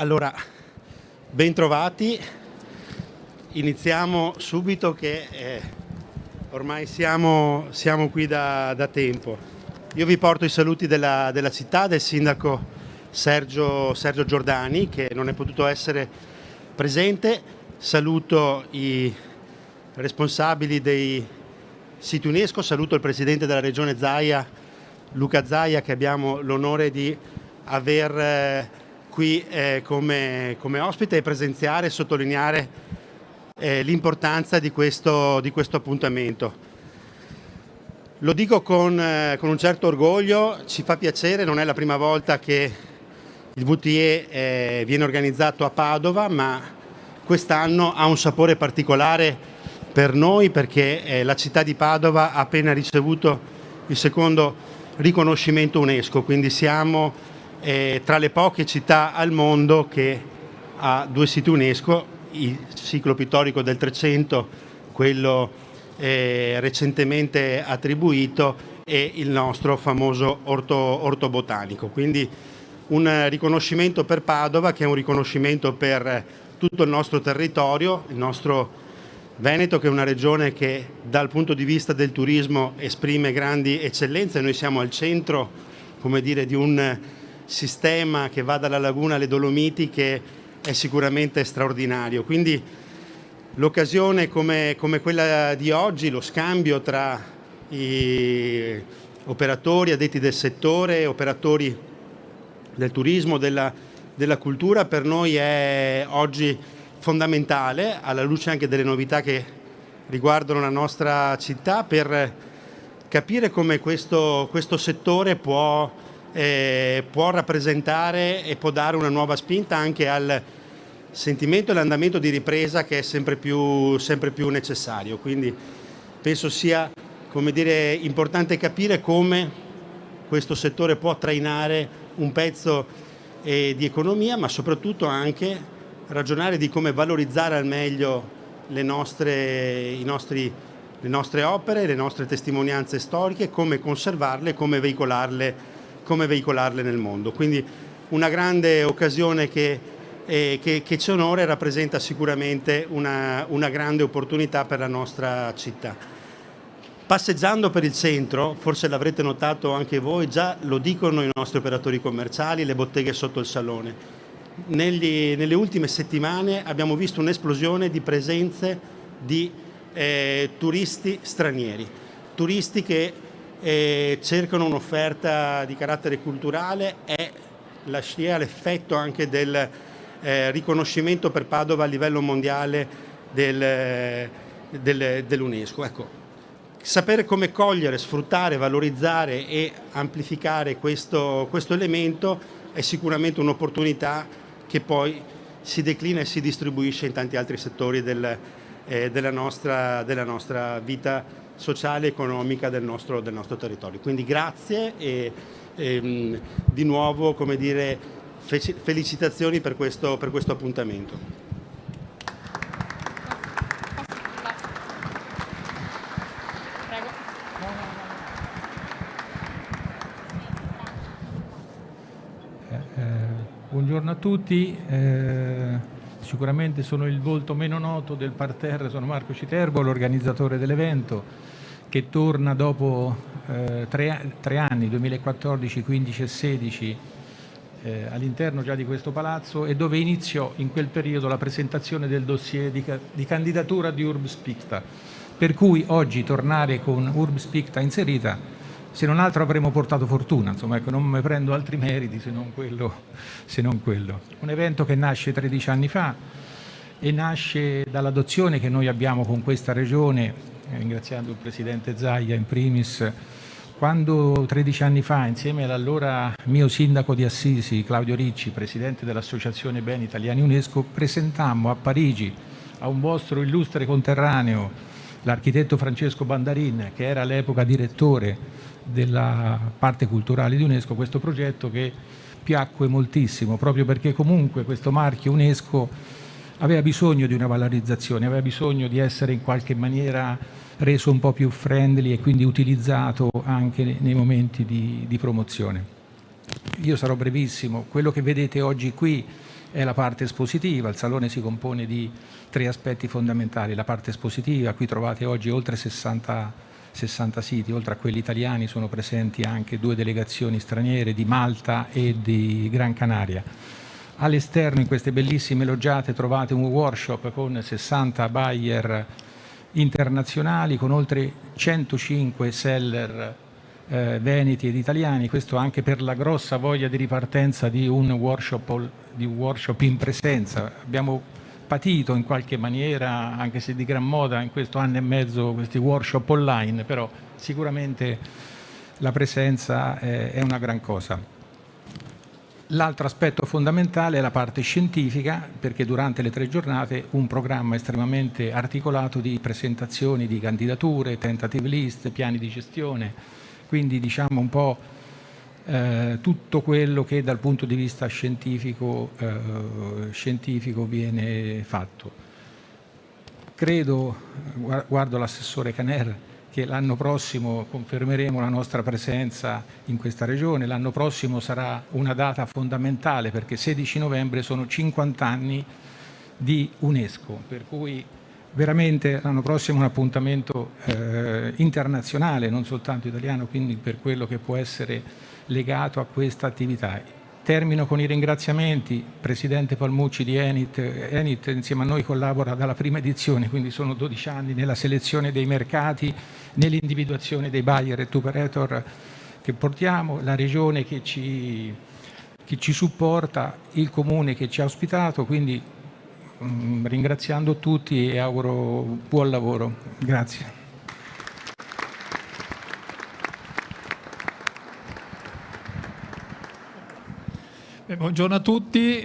Allora, bentrovati. Iniziamo subito che ormai siamo qui da tempo. Io vi porto i saluti della città, del sindaco Sergio Giordani, che non è potuto essere presente. Saluto i responsabili dei siti UNESCO, saluto il presidente della regione Zaia, Luca Zaia, che abbiamo l'onore di aver qui come ospite e presenziare e sottolineare l'importanza di questo appuntamento. Lo dico con un certo orgoglio, ci fa piacere, non è la prima volta che il VTE viene organizzato a Padova, ma quest'anno ha un sapore particolare per noi perché la città di Padova ha appena ricevuto il secondo riconoscimento UNESCO, quindi siamo tra le poche città al mondo che ha 2 siti UNESCO, il ciclo pittorico del Trecento, quello recentemente attribuito, e il nostro famoso orto botanico. Quindi un riconoscimento per Padova, che è un riconoscimento per tutto il nostro territorio, il nostro Veneto, che è una regione che dal punto di vista del turismo esprime grandi eccellenze. Noi siamo al centro, come dire, di un sistema che va dalla laguna alle Dolomiti, che è sicuramente straordinario. Quindi l'occasione come quella di oggi, lo scambio tra i operatori, addetti del settore, operatori del turismo, della cultura, per noi è oggi fondamentale, alla luce anche delle novità che riguardano la nostra città, per capire come questo settore può rappresentare e può dare una nuova spinta anche al sentimento e all'andamento di ripresa che è sempre più necessario. Quindi penso sia, come dire, importante capire come questo settore può trainare un pezzo di economia, ma soprattutto anche ragionare di come valorizzare al meglio le nostre opere, le nostre testimonianze storiche, come conservarle, come veicolarle nel mondo. Quindi una grande occasione che ci onora e rappresenta sicuramente una grande opportunità per la nostra città. Passeggiando per il centro, forse l'avrete notato anche voi, già lo dicono i nostri operatori commerciali, le botteghe sotto il salone. Nelle ultime settimane abbiamo visto un'esplosione di presenze di turisti stranieri, turisti che cercano un'offerta di carattere culturale. È la scia, l'effetto anche del riconoscimento per Padova a livello mondiale dell'UNESCO. Ecco, sapere come cogliere, sfruttare, valorizzare e amplificare questo elemento è sicuramente un'opportunità che poi si declina e si distribuisce in tanti altri settori della nostra vita sociale e economica del nostro territorio. Quindi grazie e di nuovo, come dire, felicitazioni per questo appuntamento. Buongiorno a tutti, sicuramente sono il volto meno noto del parterre, sono Marco Citerbo, l'organizzatore dell'evento, che torna dopo 3 anni, 2014, 15 e 16, all'interno già di questo palazzo, e dove iniziò in quel periodo la presentazione del dossier di candidatura di Urbs Picta, per cui oggi tornare con Urbs Picta inserita, se non altro avremmo portato fortuna, insomma, ecco, non mi prendo altri meriti se non quello. Un evento che nasce 13 anni fa e nasce dall'adozione che noi abbiamo con questa regione, ringraziando il presidente Zaia in primis, quando 13 anni fa, insieme all'allora mio sindaco di Assisi, Claudio Ricci, presidente dell'Associazione Beni Italiani UNESCO, presentammo a Parigi a un vostro illustre conterraneo, l'architetto Francesco Bandarin, che era all'epoca direttore della parte culturale di UNESCO, questo progetto che piacque moltissimo, proprio perché comunque questo marchio UNESCO aveva bisogno di una valorizzazione, aveva bisogno di essere in qualche maniera reso un po' più friendly e quindi utilizzato anche nei momenti di promozione. Io sarò brevissimo. Quello che vedete oggi qui è la parte espositiva. Il salone si compone di 3 aspetti fondamentali. La parte espositiva, qui trovate oggi oltre 60 siti, oltre a quelli italiani sono presenti anche 2 delegazioni straniere di Malta e di Gran Canaria. All'esterno, in queste bellissime loggiate, trovate un workshop con 60 buyer internazionali, con oltre 105 seller veneti ed italiani, questo anche per la grossa voglia di ripartenza di un workshop in presenza. Abbiamo patito in qualche maniera, anche se di gran moda in questo anno e mezzo, questi workshop online, però sicuramente la presenza è una gran cosa. L'altro aspetto fondamentale è la parte scientifica, perché durante le 3 giornate un programma estremamente articolato di presentazioni di candidature, tentative list, piani di gestione, quindi diciamo un po' tutto quello che dal punto di vista scientifico viene fatto. Credo, guardo l'assessore Caner, che l'anno prossimo confermeremo la nostra presenza in questa regione. L'anno prossimo sarà una data fondamentale, perché 16 novembre sono 50 anni di UNESCO, per cui veramente l'anno prossimo è un appuntamento internazionale, non soltanto italiano, quindi per quello che può essere legato a questa attività. Termino con i ringraziamenti. Presidente Palmucci di Enit. Enit insieme a noi collabora dalla prima edizione, quindi sono 12 anni nella selezione dei mercati, nell'individuazione dei buyer e operator che portiamo, la regione che ci supporta, il comune che ci ha ospitato, quindi ringraziando tutti e auguro buon lavoro. Grazie. Buongiorno a tutti,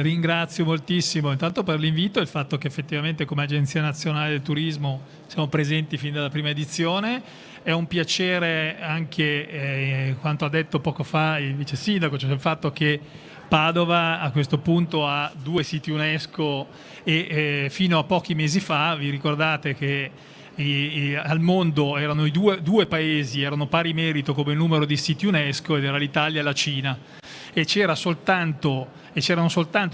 ringrazio moltissimo intanto per l'invito e il fatto che effettivamente come Agenzia Nazionale del Turismo siamo presenti fin dalla prima edizione. È un piacere anche quanto ha detto poco fa il vice sindaco, cioè il fatto che Padova a questo punto ha 2 siti UNESCO e fino a pochi mesi fa, vi ricordate che al mondo erano i due paesi, erano pari merito come numero di siti UNESCO, ed era l'Italia e la Cina, e c'erano soltanto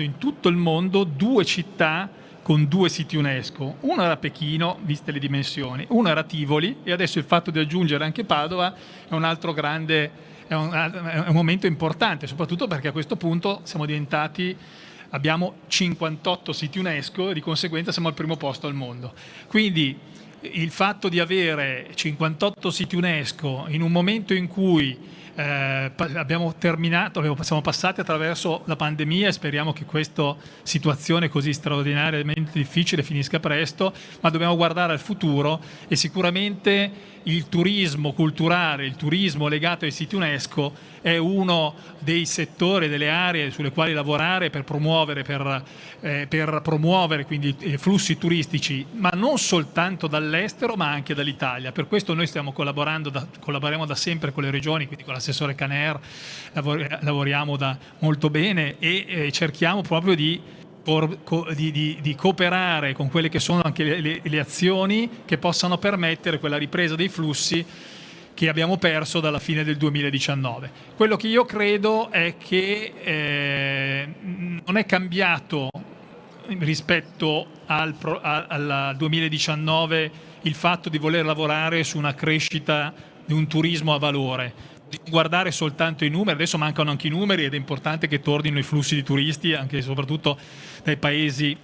in tutto il mondo 2 città con 2 siti UNESCO. Uno era Pechino, viste le dimensioni, uno era Tivoli, e adesso il fatto di aggiungere anche Padova è un altro grande, è un momento importante, soprattutto perché a questo punto abbiamo 58 siti UNESCO e di conseguenza siamo al primo posto al mondo. Quindi il fatto di avere 58 siti UNESCO in un momento in cui siamo passati attraverso la pandemia, e speriamo che questa situazione così straordinariamente difficile finisca presto, ma dobbiamo guardare al futuro, e sicuramente il turismo culturale, il turismo legato ai siti UNESCO è uno dei settori, delle aree sulle quali lavorare per promuovere quindi i flussi turistici, ma non soltanto dall'estero ma anche dall'Italia. Per questo noi collaboriamo da sempre con le regioni, quindi con l'assessore Caner lavoriamo molto bene e cerchiamo proprio di cooperare con quelle che sono anche le azioni che possano permettere quella ripresa dei flussi che abbiamo perso dalla fine del 2019. Quello che io credo è che non è cambiato rispetto al 2019 il fatto di voler lavorare su una crescita di un turismo a valore, di guardare soltanto i numeri. Adesso mancano anche i numeri ed è importante che tornino i flussi di turisti anche e soprattutto dai paesi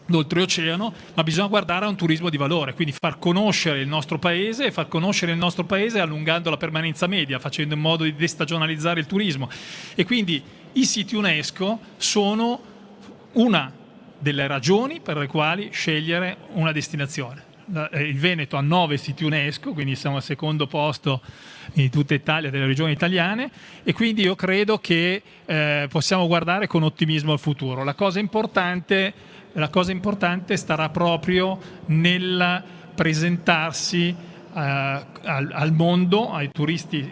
d'oltreoceano, ma bisogna guardare a un turismo di valore, quindi far conoscere il nostro paese, e far conoscere il nostro paese allungando la permanenza media, facendo in modo di destagionalizzare il turismo. E quindi i siti UNESCO sono una delle ragioni per le quali scegliere una destinazione. Il Veneto ha 9 siti UNESCO, quindi siamo al secondo posto in tutta Italia delle regioni italiane, e quindi io credo che possiamo guardare con ottimismo al futuro. La cosa importante starà proprio nel presentarsi al mondo, ai turisti,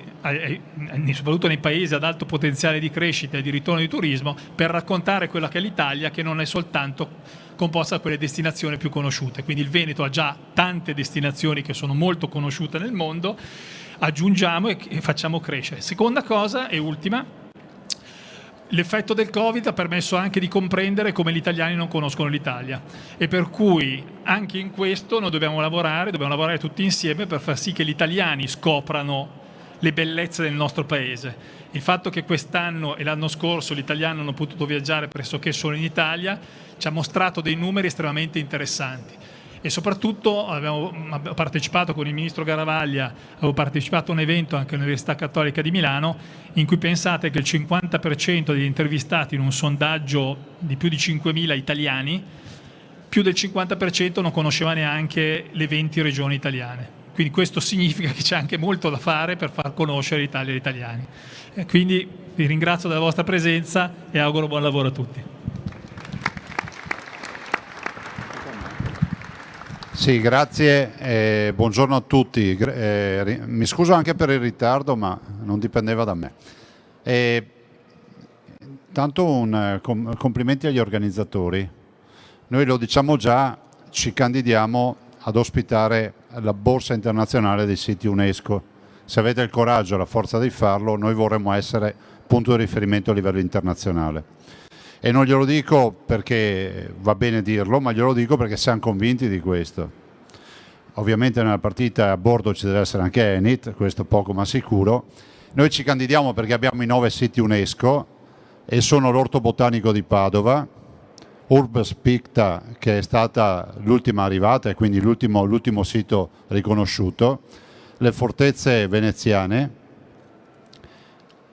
soprattutto nei paesi ad alto potenziale di crescita e di ritorno di turismo, per raccontare quella che è l'Italia, che non è soltanto composta da quelle destinazioni più conosciute. Quindi il Veneto ha già tante destinazioni che sono molto conosciute nel mondo, aggiungiamo e facciamo crescere. Seconda cosa e ultima, l'effetto del Covid ha permesso anche di comprendere come gli italiani non conoscono l'Italia, e per cui anche in questo noi dobbiamo lavorare tutti insieme per far sì che gli italiani scoprano le bellezze del nostro paese. Il fatto che quest'anno e l'anno scorso gli italiani hanno potuto viaggiare pressoché solo in Italia ci ha mostrato dei numeri estremamente interessanti. E soprattutto abbiamo partecipato con il ministro Garavaglia, avevo partecipato a un evento anche all'Università Cattolica di Milano, in cui pensate che il 50% degli intervistati in un sondaggio di più di 5.000 italiani, più del 50% non conosceva neanche le 20 regioni italiane. Quindi questo significa che c'è anche molto da fare per far conoscere l'Italia agli italiani. Quindi vi ringrazio della vostra presenza e auguro buon lavoro a tutti. Sì, grazie, buongiorno a tutti. Mi scuso anche per il ritardo, ma non dipendeva da me. Tanto complimenti agli organizzatori. Noi lo diciamo già, ci candidiamo ad ospitare la borsa internazionale dei siti UNESCO. Se avete il coraggio e la forza di farlo, noi vorremmo essere punto di riferimento a livello internazionale. E non glielo dico perché va bene dirlo, ma glielo dico perché siamo convinti di questo. Ovviamente nella partita a bordo ci deve essere anche Enit, questo poco ma sicuro. Noi ci candidiamo perché abbiamo i 9 siti UNESCO e sono l'Orto Botanico di Padova, Urbs Picta, che è stata l'ultima arrivata e quindi l'ultimo sito riconosciuto, le fortezze veneziane,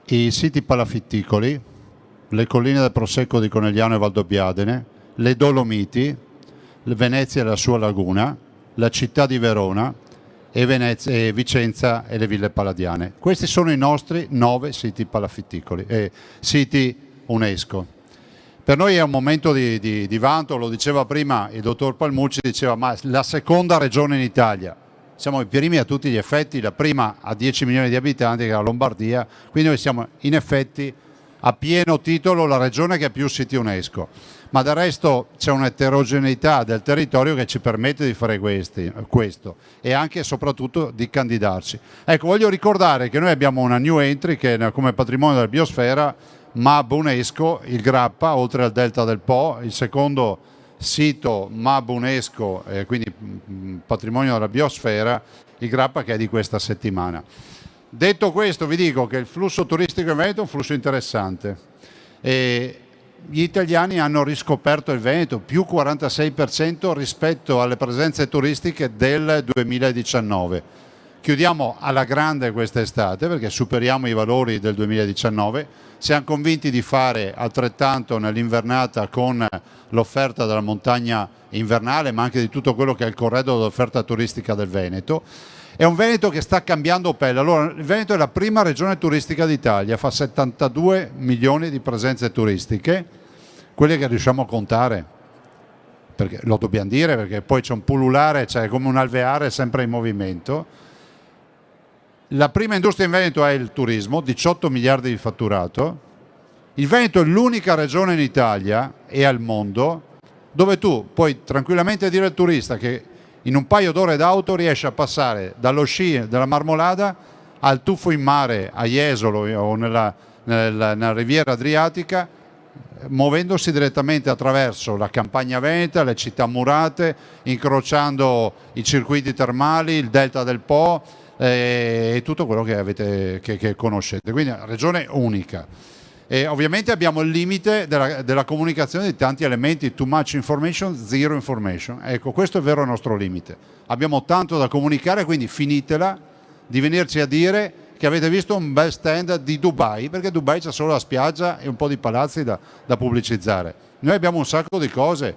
i siti palafitticoli, le colline del Prosecco di Conegliano e Valdobbiadene, le Dolomiti, Venezia e la sua laguna, la città di Verona e Vicenza e le Ville Palladiane. Questi sono i nostri 9 siti palafitticoli e siti UNESCO. Per noi è un momento di vanto, lo diceva prima il dottor Palmucci, diceva ma la seconda regione in Italia. Siamo i primi a tutti gli effetti, la prima a 10 milioni di abitanti che è la Lombardia, quindi noi siamo in effetti a pieno titolo la regione che ha più siti UNESCO, ma del resto c'è un'eterogeneità del territorio che ci permette di fare questo e anche e soprattutto di candidarci. Ecco, voglio ricordare che noi abbiamo una new entry che è come patrimonio della biosfera, MAB UNESCO, il Grappa, oltre al Delta del Po, il secondo sito MAB UNESCO, quindi patrimonio della biosfera, il Grappa, che è di questa settimana. Detto questo, vi dico che il flusso turistico in Veneto è un flusso interessante e gli italiani hanno riscoperto il Veneto più 46% rispetto alle presenze turistiche del 2019. Chiudiamo alla grande quest'estate perché superiamo i valori del 2019. Siamo convinti di fare altrettanto nell'invernata con l'offerta della montagna invernale, ma anche di tutto quello che è il corredo dell'offerta turistica del Veneto. È un Veneto che sta cambiando pelle. Allora, il Veneto è la prima regione turistica d'Italia, fa 72 milioni di presenze turistiche, quelle che riusciamo a contare, perché lo dobbiamo dire, perché poi c'è un pullulare, c'è come un alveare sempre in movimento. La prima industria in Veneto è il turismo, 18 miliardi di fatturato. Il Veneto è l'unica regione in Italia e al mondo dove tu puoi tranquillamente dire al turista che in un paio d'ore d'auto riesce a passare dallo sci della Marmolada al tuffo in mare a Jesolo o nella riviera adriatica, muovendosi direttamente attraverso la campagna veneta, le città murate, incrociando i circuiti termali, il delta del Po e tutto quello che conoscete. Quindi è una regione unica. E ovviamente abbiamo il limite della comunicazione di tanti elementi, too much information, zero information. Ecco, questo è il vero nostro limite. Abbiamo tanto da comunicare, quindi finitela di venirci a dire che avete visto un bel stand di Dubai, perché Dubai c'è solo la spiaggia e un po' di palazzi da pubblicizzare. Noi abbiamo un sacco di cose,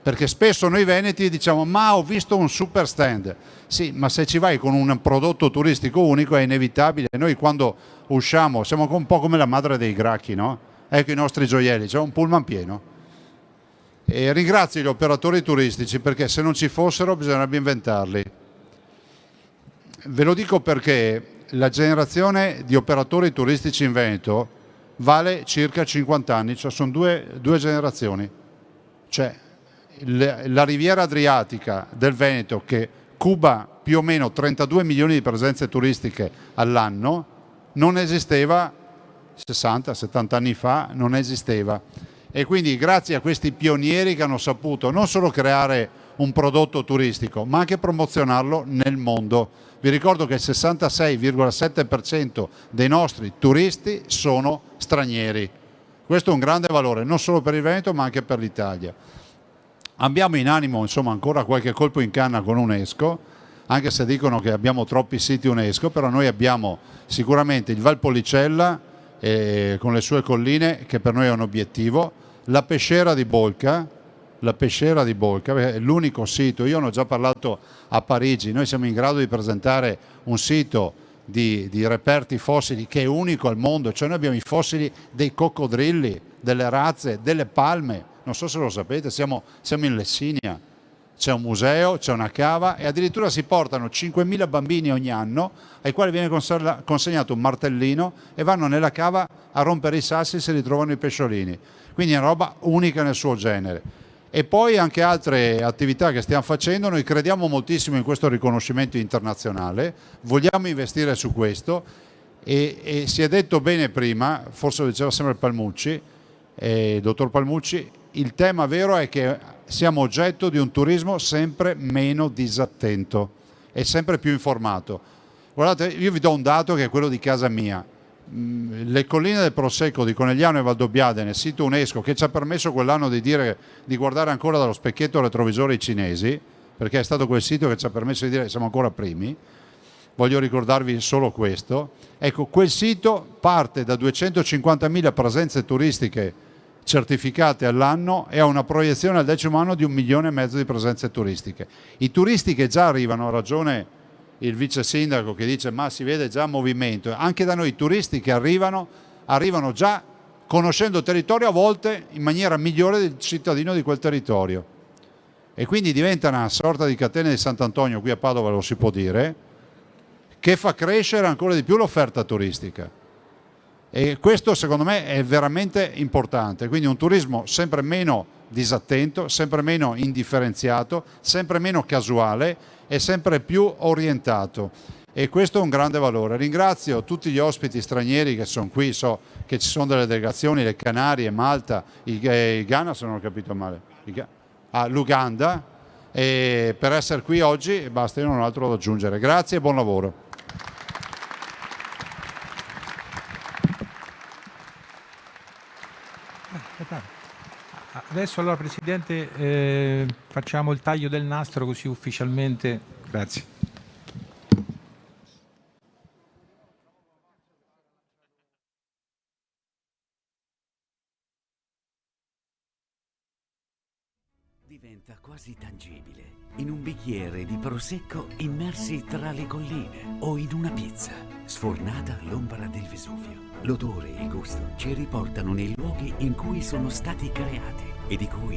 perché spesso noi veneti diciamo ma ho visto un super stand. Sì, ma se ci vai con un prodotto turistico unico è inevitabile. Noi quando usciamo siamo un po' come la madre dei gracchi, no? Ecco i nostri gioielli, c'è un pullman pieno. E ringrazio gli operatori turistici perché se non ci fossero bisognerebbe inventarli. Ve lo dico perché la generazione di operatori turistici in Veneto vale circa 50 anni, cioè sono due generazioni. Cioè la riviera adriatica del Veneto che cuba più o meno 32 milioni di presenze turistiche all'anno non esisteva 60-70 anni fa non esisteva. E quindi grazie a questi pionieri che hanno saputo non solo creare un prodotto turistico, ma anche promozionarlo nel mondo. Vi ricordo che il 66,7% dei nostri turisti sono stranieri. Questo è un grande valore, non solo per il Veneto, ma anche per l'Italia. Abbiamo in animo, insomma, ancora qualche colpo in canna con UNESCO, anche se dicono che abbiamo troppi siti UNESCO, però noi abbiamo sicuramente il Valpolicella con le sue colline, che per noi è un obiettivo, la pesciera di Bolca, è l'unico sito, io ne ho già parlato a Parigi, noi siamo in grado di presentare un sito di reperti fossili che è unico al mondo, cioè noi abbiamo i fossili dei coccodrilli, delle razze, delle palme, non so se lo sapete, siamo in Lessinia, c'è un museo, c'è una cava e addirittura si portano 5.000 bambini ogni anno ai quali viene consegnato un martellino e vanno nella cava a rompere i sassi e si ritrovano i pesciolini, quindi è una roba unica nel suo genere. E poi anche altre attività che stiamo facendo, noi crediamo moltissimo in questo riconoscimento internazionale, vogliamo investire su questo e si è detto bene prima, forse lo diceva sempre Palmucci, dottor Palmucci, il tema vero è che siamo oggetto di un turismo sempre meno disattento e sempre più informato. Guardate, io vi do un dato che è quello di casa mia. Le colline del Prosecco di Conegliano e Valdobbiadene, sito UNESCO che ci ha permesso quell'anno di guardare ancora dallo specchietto retrovisore i cinesi, perché è stato quel sito che ci ha permesso di dire che siamo ancora primi, voglio ricordarvi solo questo. Ecco, quel sito parte da 250.000 presenze turistiche certificate all'anno e ha una proiezione al 10° anno di 1,5 milioni di presenze turistiche. I turisti che già arrivano, ha ragione il vice sindaco che dice ma si vede già movimento, anche da noi i turisti che arrivano già conoscendo il territorio, a volte in maniera migliore del cittadino di quel territorio, e quindi diventa una sorta di catena di Sant'Antonio, qui a Padova lo si può dire, che fa crescere ancora di più l'offerta turistica, e questo secondo me è veramente importante. Quindi un turismo sempre meno disattento, sempre meno indifferenziato, sempre meno casuale e sempre più orientato, e questo è un grande valore. Ringrazio tutti gli ospiti stranieri che sono qui, so che ci sono delle delegazioni, le Canarie, Malta, il Ghana, se non ho capito male, l'Uganda, per essere qui oggi, e basta, io non ho altro da aggiungere. Grazie e buon lavoro. Adesso allora Presidente facciamo il taglio del nastro così ufficialmente. Grazie. Diventa quasi tangibile in un bicchiere di prosecco immersi tra le colline o in una pizza sfornata all'ombra del Vesuvio. L'odore e il gusto ci riportano nei luoghi in cui sono stati creati e di cui